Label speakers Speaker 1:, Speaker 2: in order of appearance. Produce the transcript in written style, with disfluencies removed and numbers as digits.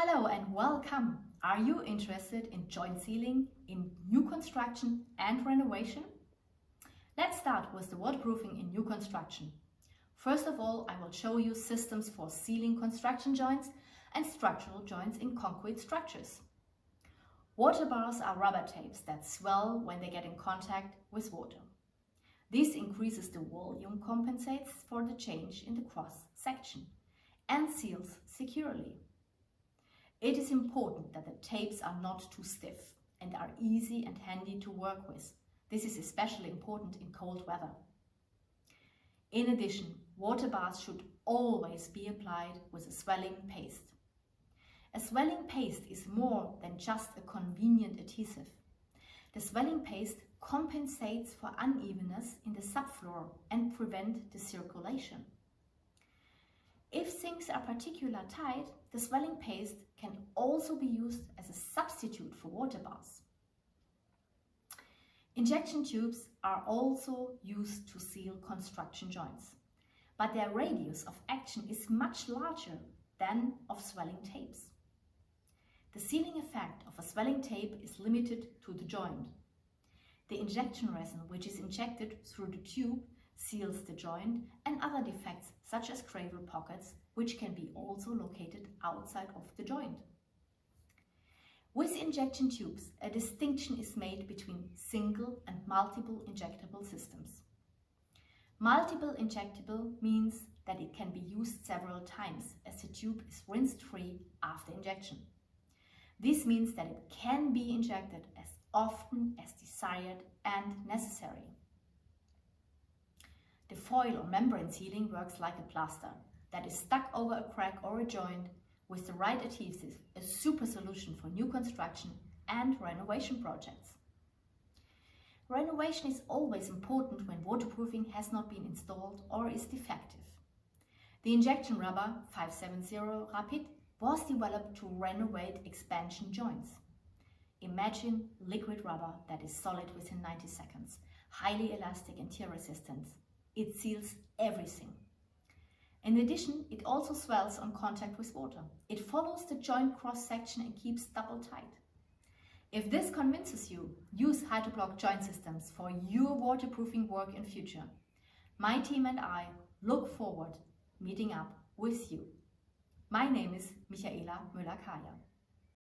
Speaker 1: Hello and welcome! Are you interested in joint sealing in new construction and renovation? Let's start with the waterproofing in new construction. First of all, I will show you systems for sealing construction joints and structural joints in concrete structures. Water bars are rubber tapes that swell when they get in contact with water. This increases the volume, compensates for the change in the cross section, and seals securely. It is important that the tapes are not too stiff and are easy and handy to work with. This is especially important in cold weather. In addition, water bars should always be applied with a swelling paste. A swelling paste is more than just a convenient adhesive. The swelling paste compensates for unevenness in the subfloor and prevents the circulation. If things are particularly tight, the swelling paste can also be used as a substitute for water bars. Injection tubes are also used to seal construction joints, but their radius of action is much larger than of swelling tapes. The sealing effect of a swelling tape is limited to the joint. The injection resin, which is injected through the tube, seals the joint and other defects such as gravel pockets, which can be also located outside of the joint. With injection tubes, a distinction is made between single and multiple injectable systems. Multiple injectable means that it can be used several times as the tube is rinsed free after injection. This means that it can be injected as often as desired and necessary. The foil or membrane sealing works like a plaster that is stuck over a crack or a joint with the right adhesive, a super solution for new construction and renovation projects. Renovation is always important when waterproofing has not been installed or is defective. The injection rubber 570 Rapid was developed to renovate expansion joints. Imagine liquid rubber that is solid within 90 seconds, highly elastic and tear resistant. It seals everything. In addition, it also swells on contact with water. It follows the joint cross-section and keeps double tight. If this convinces you, use Hydroblock joint systems for your waterproofing work in future. My team and I look forward meeting up with you. My name is Michaela Müller-Kaja.